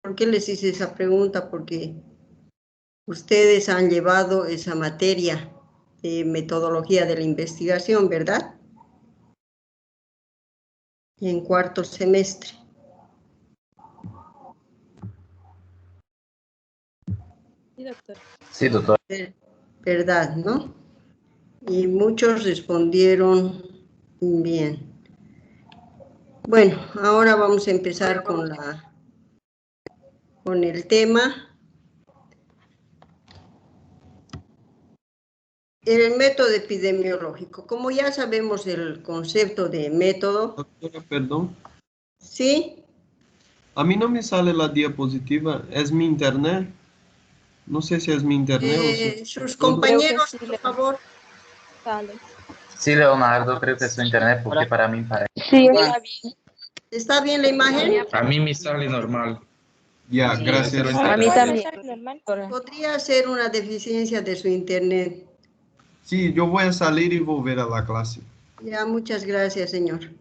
¿Por qué les hice esa pregunta? Porque ustedes han llevado esa materia de metodología de la investigación, ¿verdad? En cuarto semestre. Sí, doctor. Sí, doctor. ¿Verdad, no? Y muchos respondieron bien. Bueno, ahora vamos a empezar con el tema. El método epidemiológico. Como ya sabemos el concepto de método. Doctora, perdón. ¿Sí? A mí no me sale la diapositiva. ¿Es mi internet? No sé si es mi internet o si... Sus compañeros, Sí, por favor. Sale. Sí, Leonardo, creo que es su internet, porque para mí parece. Sí, está bien. ¿Está bien la imagen? A mí me sale normal. Ya, gracias. A mí también. Podría ser una deficiencia de su internet. Sí, yo voy a salir y volver a la clase. Ya, muchas gracias, señor.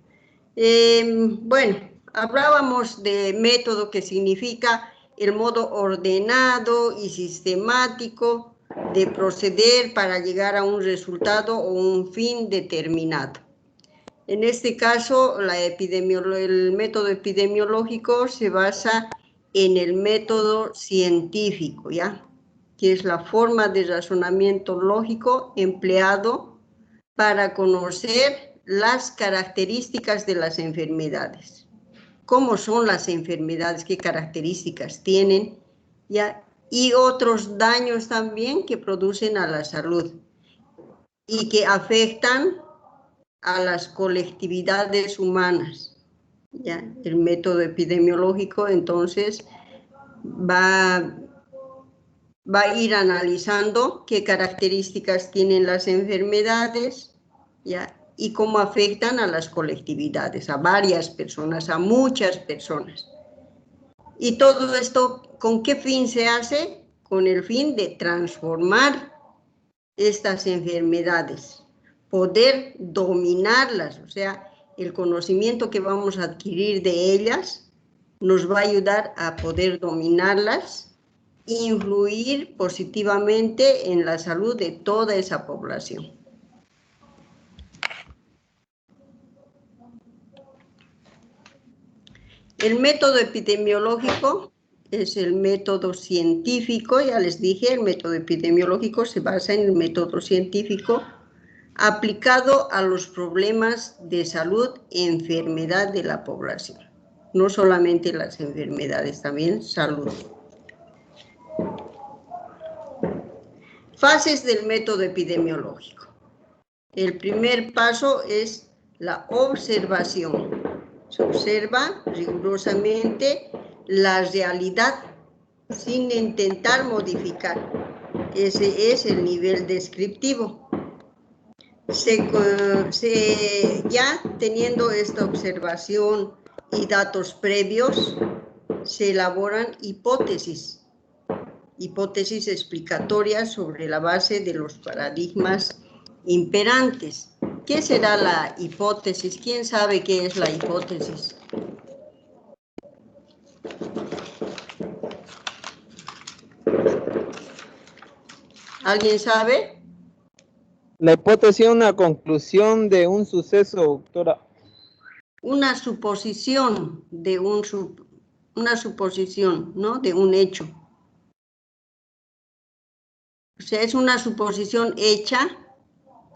Bueno, hablábamos de método, que significa el modo ordenado y sistemático de proceder para llegar a un resultado o un fin determinado. En este caso, el método epidemiológico se basa en el método científico, ¿ya? Que es la forma de razonamiento lógico empleado para conocer las características de las enfermedades. ¿Cómo son las enfermedades? ¿Qué características tienen? ¿Ya? Y otros daños también que producen a la salud y que afectan a las colectividades humanas. ¿Ya? El método epidemiológico, entonces, va a ir analizando qué características tienen las enfermedades, ¿ya? Y cómo afectan a las colectividades, a varias personas, a muchas personas. Y todo esto, ¿con qué fin se hace? Con el fin de transformar estas enfermedades, poder dominarlas, o sea, el conocimiento que vamos a adquirir de ellas nos va a ayudar a poder dominarlas e influir positivamente en la salud de toda esa población. El método epidemiológico es el método científico, ya les dije, el método epidemiológico se basa en el método científico aplicado a los problemas de salud y enfermedad de la población. No solamente las enfermedades, también salud. Fases del método epidemiológico. El primer paso es la observación. Se observa rigurosamente la realidad sin intentar modificar. Ese es el nivel descriptivo. Ya teniendo esta observación y datos previos, se elaboran hipótesis explicatorias sobre la base de los paradigmas imperantes. ¿Qué será la hipótesis? ¿Quién sabe qué es la hipótesis? ¿Alguien sabe? La hipótesis es una conclusión de un suceso, doctora. Una suposición de una suposición, ¿no? De un hecho. O sea, es una suposición hecha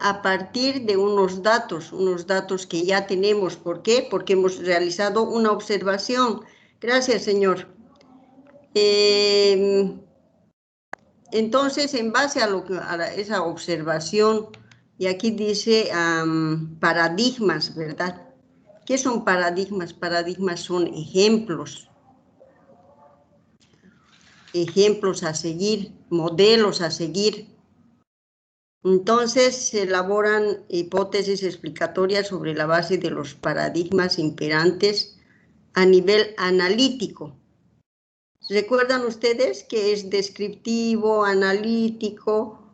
a partir de unos datos que ya tenemos. ¿Por qué? Porque hemos realizado una observación. Gracias, señor. Entonces, en base a esa observación, y aquí dice paradigmas, ¿verdad? ¿Qué son paradigmas? Paradigmas son ejemplos a seguir, modelos a seguir. Entonces, se elaboran hipótesis explicatorias sobre la base de los paradigmas imperantes a nivel analítico. ¿Recuerdan ustedes que es descriptivo, analítico,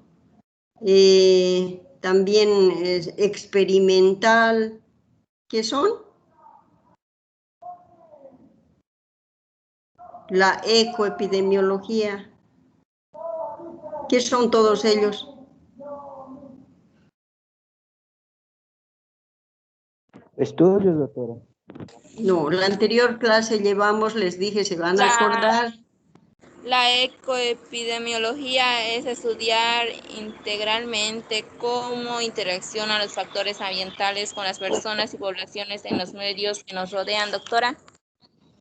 también es experimental? ¿Qué son? la ecoepidemiología. ¿Qué son todos ellos? Estudios, doctora. No, la anterior clase llevamos, les dije, se van a acordar. La ecoepidemiología es estudiar integralmente cómo interaccionan los factores ambientales con las personas y poblaciones en los medios que nos rodean, doctora.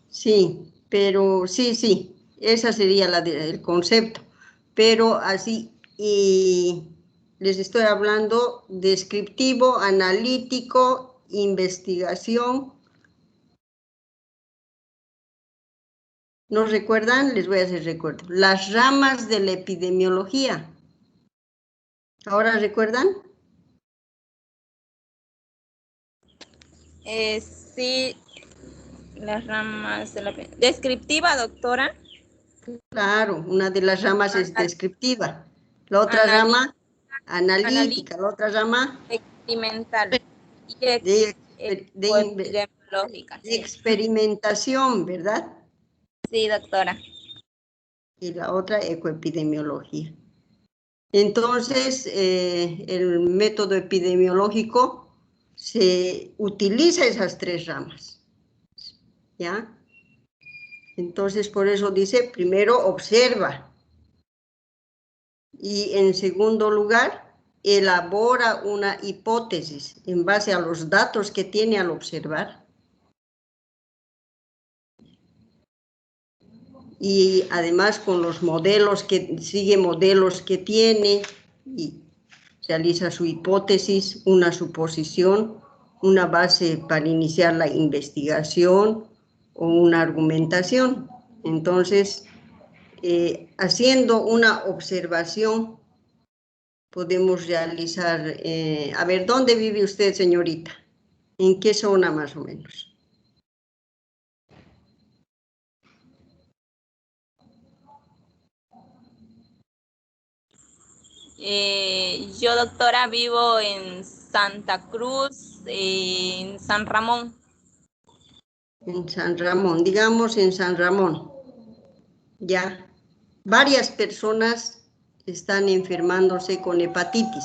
Sí, pero sí, esa sería el concepto. Pero así, y les estoy hablando descriptivo, analítico, investigación. ¿Nos recuerdan? Les voy a hacer recuerdo. Las ramas de la epidemiología. ¿Ahora recuerdan? Sí, las ramas de la descriptiva, doctora. Claro, una de las ramas es descriptiva. La otra rama, analítica. La otra rama, experimental y de epidemiológica. experimentación, ¿verdad? Sí, doctora. Y la otra, ecoepidemiología. Entonces, el método epidemiológico se utiliza esas tres ramas, ¿ya? Entonces, por eso dice, primero observa. Y en segundo lugar, elabora una hipótesis en base a los datos que tiene al observar. Y además con los modelos sigue modelos que tiene y realiza su hipótesis, una suposición, una base para iniciar la investigación o una argumentación. Entonces, haciendo una observación, podemos realizar, a ver, ¿dónde vive usted, señorita? ¿En qué zona más o menos? Yo, doctora, vivo en Santa Cruz, en San Ramón. En San Ramón, digamos en San Ramón. Ya, varias personas están enfermándose con hepatitis.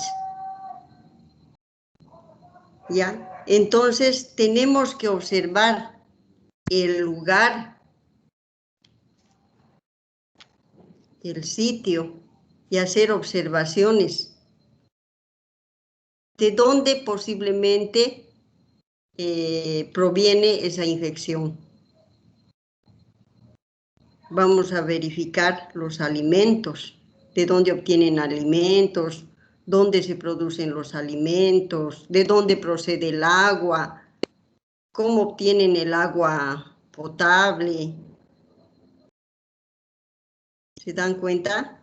Ya, entonces tenemos que observar el lugar, el sitio y hacer observaciones de dónde posiblemente proviene esa infección. Vamos a verificar los alimentos, de dónde obtienen alimentos, dónde se producen los alimentos, de dónde procede el agua, cómo obtienen el agua potable. ¿Se dan cuenta?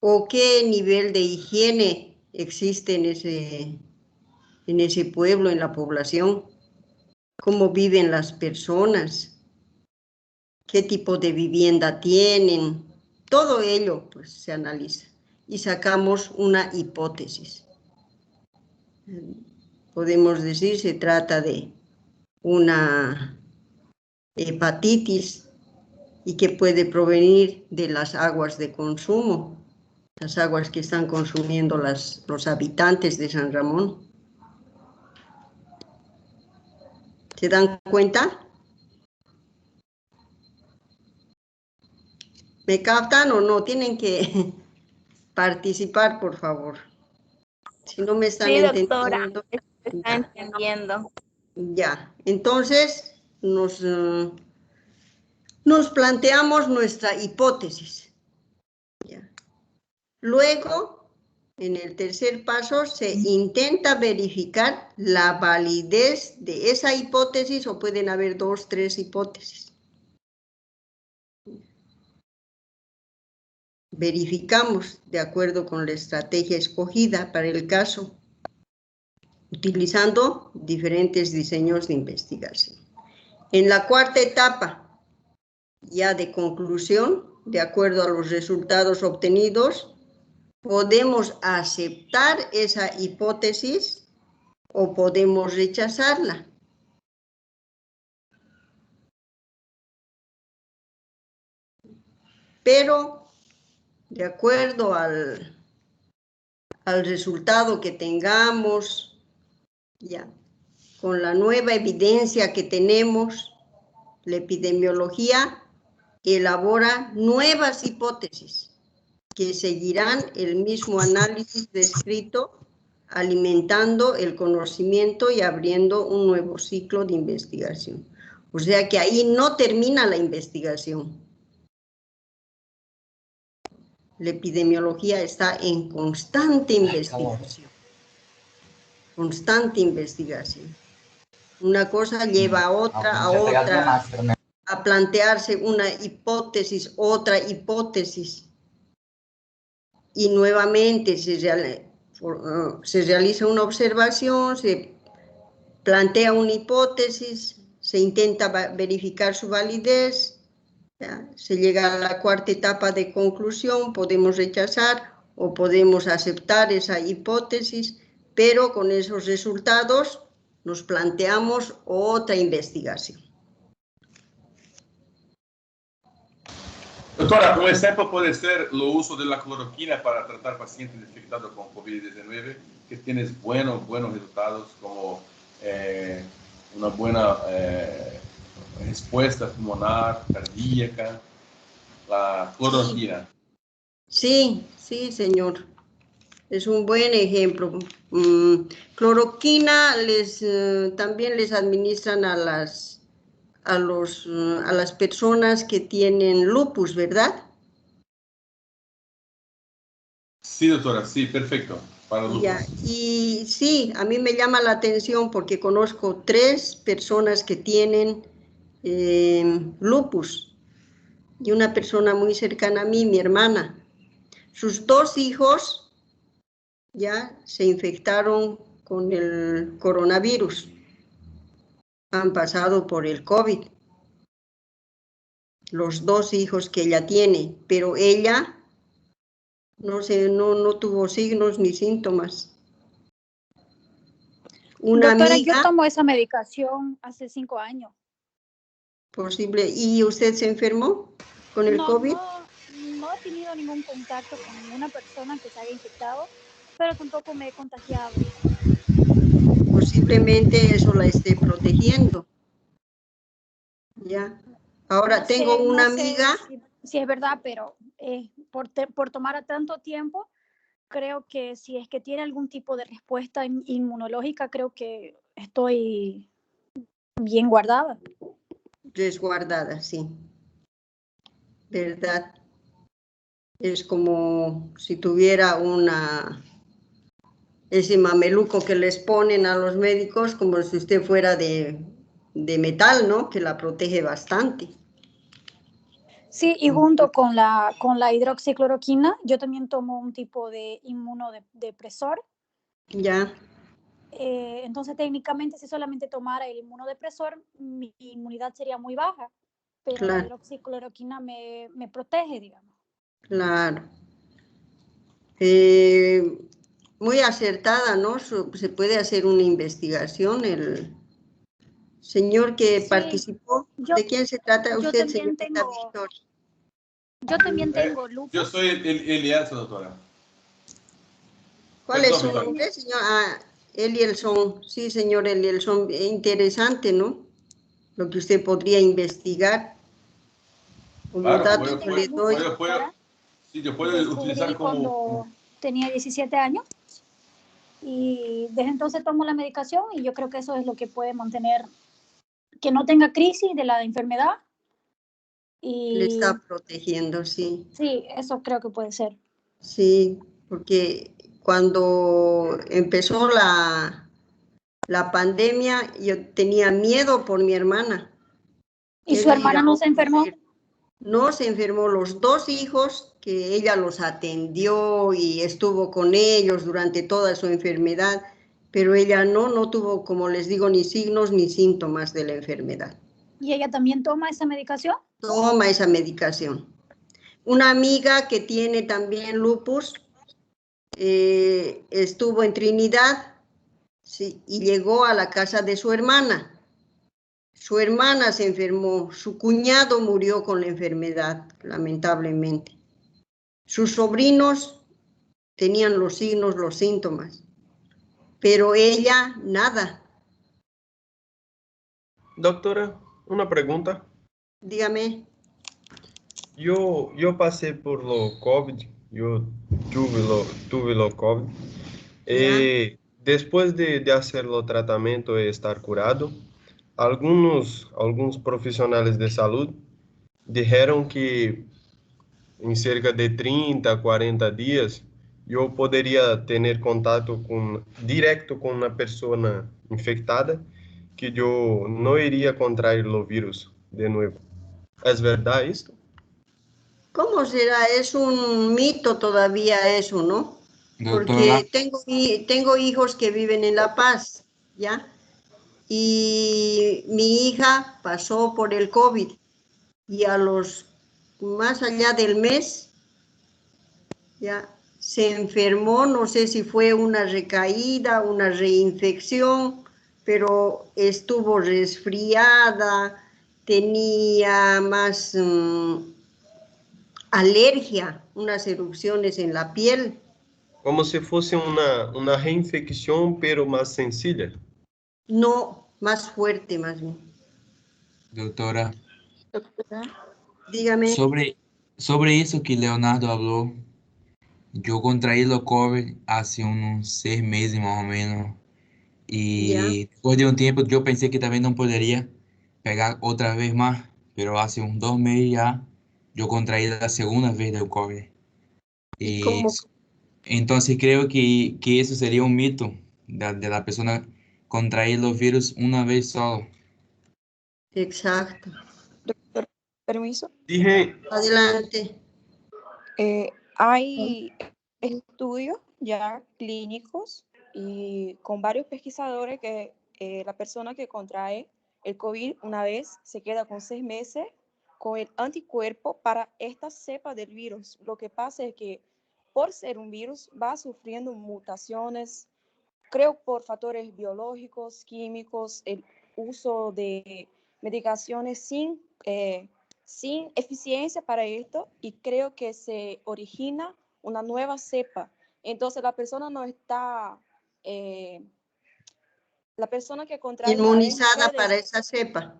¿O qué nivel de higiene existe en ese pueblo, en la población? ¿Cómo viven las personas? ¿Qué tipo de vivienda tienen? Todo ello pues, se analiza y sacamos una hipótesis. Podemos decir se trata de una hepatitis y que puede provenir de las aguas de consumo, las aguas que están consumiendo los habitantes de San Ramón. ¿Se dan cuenta? ¿Me captan o no? Tienen que participar, por favor. Si no me están entendiendo. Está entendiendo. Ya, entonces nos planteamos nuestra hipótesis. Ya. Luego, en el tercer paso, se intenta verificar la validez de esa hipótesis, o pueden haber 2, 3 hipótesis. Verificamos de acuerdo con la estrategia escogida para el caso, utilizando diferentes diseños de investigación. En la cuarta etapa, ya de conclusión, de acuerdo a los resultados obtenidos, podemos aceptar esa hipótesis o podemos rechazarla. pero de acuerdo al resultado que tengamos, ya, con la nueva evidencia que tenemos, la epidemiología elabora nuevas hipótesis que seguirán el mismo análisis descrito, alimentando el conocimiento y abriendo un nuevo ciclo de investigación. O sea que ahí no termina la investigación. La epidemiología está en constante investigación. Constante investigación. Una cosa lleva a otra, a plantearse una hipótesis, otra hipótesis. Y nuevamente se realiza una observación, se plantea una hipótesis, se intenta verificar su validez, ¿ya? Se llega a la cuarta etapa de conclusión, podemos rechazar o podemos aceptar esa hipótesis, pero con esos resultados nos planteamos otra investigación. Doctora, un ejemplo puede ser el uso de la cloroquina para tratar pacientes infectados con COVID-19, que tienes buenos resultados, como una buena respuesta pulmonar, cardíaca, la cloroquina. Sí, sí, señor. Es un buen ejemplo. Cloroquina también les administran a las personas que tienen lupus, ¿verdad? Sí, doctora, sí, perfecto. Para lupus. Ya, y sí, a mí me llama la atención porque conozco 3 personas que tienen lupus y una persona muy cercana a mí, mi hermana. Sus 2 hijos ya se infectaron con el coronavirus. Han pasado por el COVID. Los 2 hijos que ella tiene, pero ella no tuvo signos ni síntomas. Una Doctora, amiga, yo tomo esa medicación hace 5 años. posible. ¿Y usted se enfermó con el COVID? No he tenido ningún contacto con ninguna persona que se haya infectado, pero tampoco me he contagiado. Posiblemente eso la esté protegiendo. Ya. Ahora tengo una amiga. Si es verdad, pero por tomar tanto tiempo, creo que si es que tiene algún tipo de respuesta inmunológica, creo que estoy bien guardada. Resguardada, sí. ¿Verdad? Es como si tuviera ese mameluco que les ponen a los médicos, como si usted fuera de metal, ¿no? Que la protege bastante. Sí, y junto con la hidroxicloroquina, yo también tomo un tipo de inmunodepresor. Ya. Entonces, técnicamente, si solamente tomara el inmunodepresor, mi inmunidad sería muy baja, pero claro. la hidroxicloroquina me protege, digamos. Claro. Muy acertada, ¿no? Se puede hacer una investigación. El señor que participó, ¿de quién se trata usted, señorita Victoria? Yo también tengo lupus. Yo soy Elielson, doctora. ¿Cuál es su nombre, señor? Elielson. Sí, señor Elielson. Interesante, ¿no? Lo que usted podría investigar. Como claro, dato que le doy. Yo puedo utilizar como... Cuando tenía 17 años. Y desde entonces tomo la medicación y yo creo que eso es lo que puede mantener que no tenga crisis de la enfermedad. Y le está protegiendo, sí. Sí, eso creo que puede ser. Sí, porque cuando empezó la pandemia, yo tenía miedo por mi hermana. ¿Y su hermana no se enfermó? No se enfermó. Los 2 hijos que ella los atendió y estuvo con ellos durante toda su enfermedad, pero ella no tuvo, como les digo, ni signos ni síntomas de la enfermedad. ¿Y ella también toma esa medicación? Toma esa medicación. Una amiga que tiene también lupus, estuvo en Trinidad, sí, y llegó a la casa de su hermana. su hermana se enfermó, su cuñado murió con la enfermedad, lamentablemente. Sus sobrinos tenían los signos, los síntomas, pero ella nada. Doctora, una pregunta. Dígame. Yo pasé por lo COVID, yo tuve lo COVID. Después de hacer el tratamiento y estar curado, algunos profesionales de salud dijeron que en cerca de 30, 40 días yo podría tener contacto directo con una persona infectada, que yo no iría contraer los virus de nuevo. ¿Es verdad esto? ¿Cómo será? Es un mito todavía eso, ¿no? Doctora, Porque tengo hijos que viven en La Paz, ¿ya? Y mi hija pasó por el COVID y más allá del mes, ya se enfermó, no sé si fue una recaída, una reinfección, pero estuvo resfriada, tenía más alergia, unas erupciones en la piel. Como si fuese una reinfección, pero más sencilla. No, más fuerte más bien. doctora, Dígame. sobre eso que Leonardo habló, yo contraí lo COVID hace unos 6 meses más o menos. Ya. Y después de un tiempo yo pensé que también no podría pegar otra vez más, pero hace unos 2 meses ya yo contraí la segunda vez del COVID. ¿Y Y cómo? entonces creo que eso sería un mito de la persona contraer los virus una vez solo. Exacto. Doctor, permiso. Dije, Adelante. Hay estudios ya clínicos y con varios pesquisadores que la persona que contrae el COVID una vez se queda con 6 meses con el anticuerpo para esta cepa del virus. Lo que pasa es que por ser un virus va sufriendo mutaciones, creo por factores biológicos, químicos, el uso de medicaciones sin eficiencia para esto, y creo que se origina una nueva cepa. Entonces la persona no está, la persona que contrae una vez Inmunizada para esa cepa.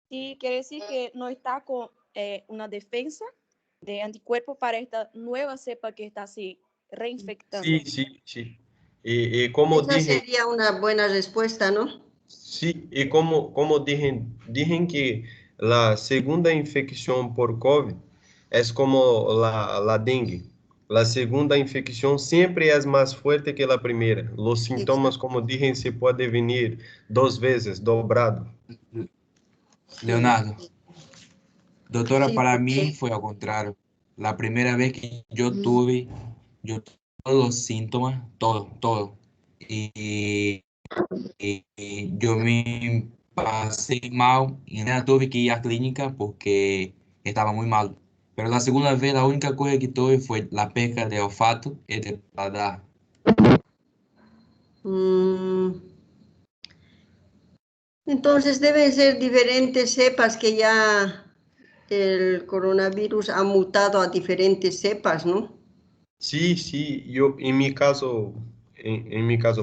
sí, quiere decir que no está con una defensa de anticuerpos para esta nueva cepa que está así reinfectando. sí. Y como Esa dije, sería una buena respuesta, ¿no? sí, y como dije que la segunda infección por COVID es como la dengue. La segunda infección siempre es más fuerte que la primera. Los síntomas, como dije, se puede venir 2 veces, dobrado. Leonardo, doctora, Sí, para mí porque fue al contrario. La primera vez que yo tuve todos los síntomas, todo. Y yo me pasé mal y nada, tuve que ir a clínica porque estaba muy mal. Pero la segunda vez, la única cosa que tuve fue la pérdida de olfato y de paladar. entonces deben ser diferentes cepas que ya el coronavirus ha mutado a diferentes cepas, ¿no? Sí, yo en mi caso,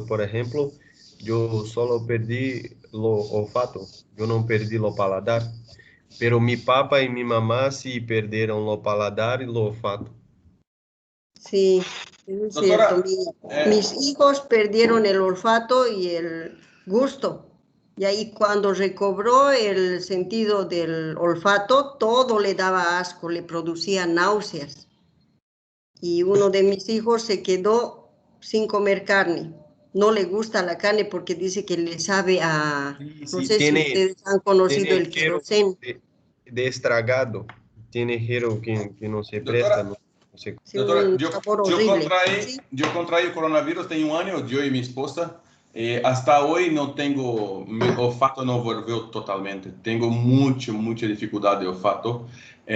por ejemplo, yo solo perdí lo olfato, yo no perdí lo paladar, pero mi papá y mi mamá sí perdieron lo paladar y lo olfato. Sí, es cierto. Doctora, Mis hijos perdieron el olfato y el gusto. Y ahí cuando recobró el sentido del olfato, todo le daba asco, le producía náuseas. Y uno de mis hijos se quedó sin comer carne. No le gusta la carne porque dice que le sabe a... No Sí, sé si ustedes han conocido el tiene giro queroseno. de estragado, tiene giro que no se presta, doctora, no sé. Sí, Doctora, un sabor horrible. ¿Sí? yo contraí el coronavirus, tengo 1 año, yo y mi esposa. Hasta hoy no tengo, mi olfato no volvió totalmente. Tengo mucha dificultad de olfato. Sí,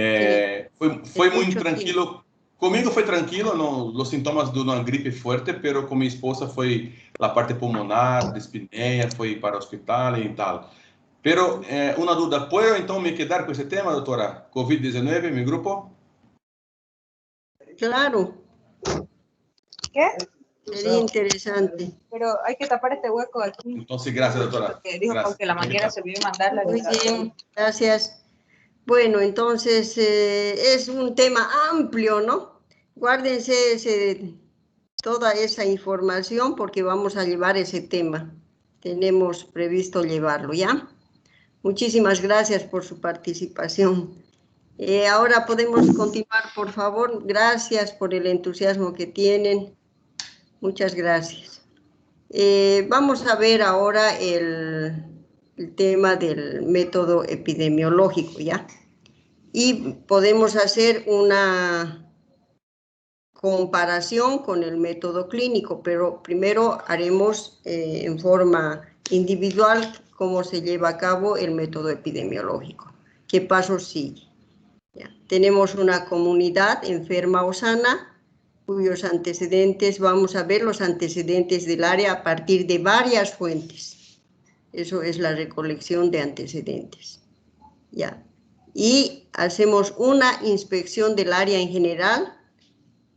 Fue es muy mucho tiempo. tranquilo. Conmigo fue tranquilo, no, los síntomas de una gripe fuerte, pero con mi esposa fue la parte pulmonar, dispnea, fue para el hospital y tal. Pero una duda, ¿puedo entonces me quedar con ese tema, doctora? COVID-19 en mi grupo. Claro, ¿Qué? sería interesante. Pero hay que tapar este hueco aquí. Entonces, gracias, doctora. Que dijo Gracias. que la mañana se olvidó mandarla. Muy bien, gracias. Bueno, entonces es un tema amplio, ¿no? Guárdense toda esa información porque vamos a llevar ese tema. Tenemos previsto llevarlo, ¿ya? Muchísimas gracias por su participación. Ahora podemos continuar, por favor. Gracias por el entusiasmo que tienen. Muchas gracias. Vamos a ver ahora el tema del método epidemiológico, ¿ya? Y podemos hacer una comparación con el método clínico, pero primero haremos en forma individual cómo se lleva a cabo el método epidemiológico. ¿Qué pasos sigue? ¿Ya? Tenemos una comunidad enferma o sana, cuyos antecedentes, vamos a ver los antecedentes del área a partir de varias fuentes. Eso es la recolección de antecedentes. ¿Ya? Y hacemos una inspección del área en general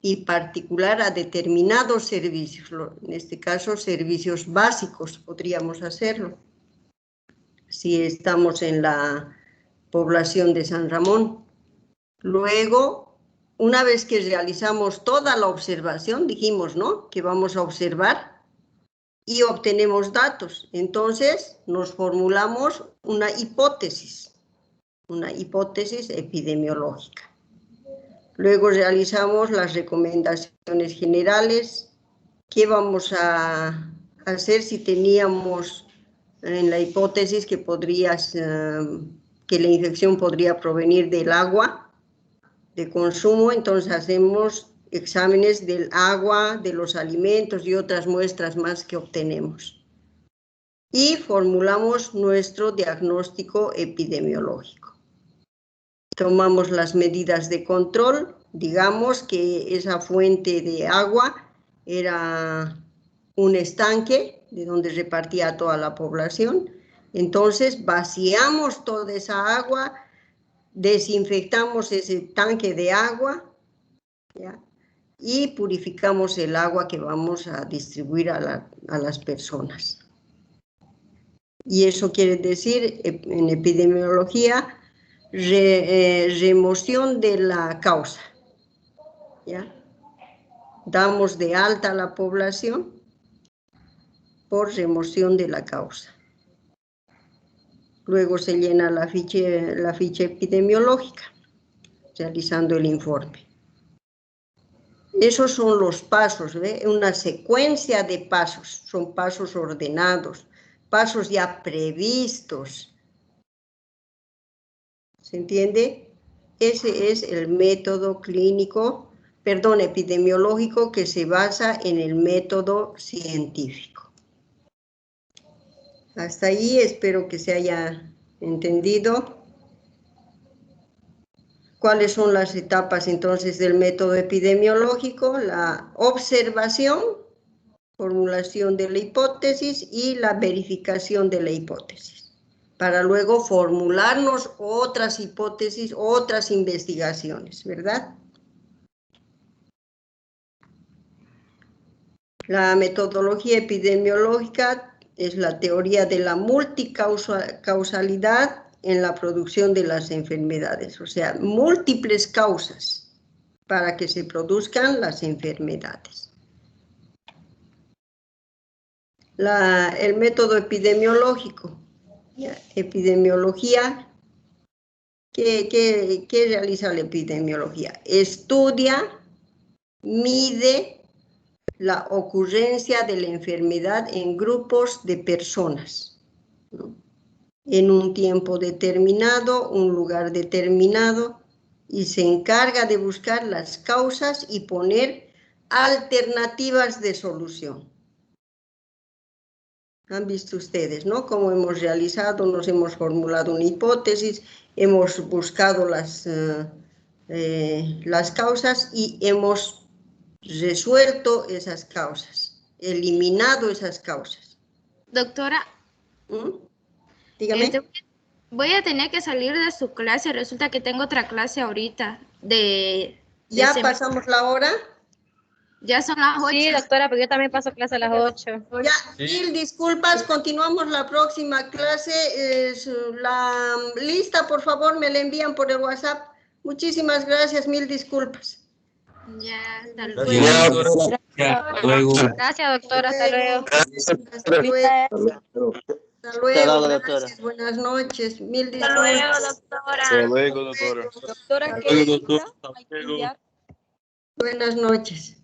y particular a determinados servicios, en este caso servicios básicos podríamos hacerlo. Si estamos en la población de San Ramón. Luego, una vez que realizamos toda la observación, dijimos, ¿no?, que vamos a observar y obtenemos datos. Entonces, nos formulamos una hipótesis epidemiológica. Luego realizamos las recomendaciones generales. ¿Qué vamos a hacer si teníamos en la hipótesis que la infección podría provenir del agua de consumo? Entonces hacemos exámenes del agua, de los alimentos y otras muestras más que obtenemos. Y formulamos nuestro diagnóstico epidemiológico. Tomamos las medidas de control, digamos que esa fuente de agua era un estanque de donde repartía a toda la población. Entonces vaciamos toda esa agua, desinfectamos ese tanque de agua, ¿ya?, y purificamos el agua que vamos a distribuir a las personas. Y eso quiere decir, en epidemiología, remoción de la causa, ¿ya? Damos de alta a la población por remoción de la causa. Luego se llena la ficha epidemiológica, realizando el informe. Esos son los pasos, ¿ve? Una secuencia de pasos, son pasos ordenados, pasos ya previstos. ¿Se entiende? Ese es el método epidemiológico que se basa en el método científico. Hasta ahí espero que se haya entendido. ¿Cuáles son las etapas entonces del método epidemiológico? La observación, formulación de la hipótesis y la verificación de la hipótesis, para luego formularnos otras hipótesis, otras investigaciones, ¿verdad? La metodología epidemiológica es la teoría de la multicausalidad en la producción de las enfermedades, o sea, múltiples causas para que se produzcan las enfermedades. El método epidemiológico, epidemiología, ¿qué realiza la epidemiología? Estudia, mide la ocurrencia de la enfermedad en grupos de personas, ¿no?, en un tiempo determinado, un lugar determinado, y se encarga de buscar las causas y poner alternativas de solución. Han visto ustedes, ¿no?, cómo hemos realizado, nos hemos formulado una hipótesis, hemos buscado las causas y hemos resuelto esas causas, eliminado esas causas. Doctora, Dígame. Voy a tener que salir de su clase. Resulta que tengo otra clase ahorita. ¿Ya pasamos la hora? Ya son las 8. Sí, doctora, pero yo también paso clase a las 8. Ya, mil disculpas, continuamos la próxima clase. La lista, por favor, me la envían por el WhatsApp. Muchísimas gracias, mil disculpas. Ya, hasta luego. Hasta luego. Gracias, doctora, hasta luego. Hasta luego. Hasta luego, doctora. gracias, buenas noches. Mil Hasta luego, disculpas. doctora. Hasta luego, doctora. Doctora, ¿qué lista hay que enviar? Buenas noches.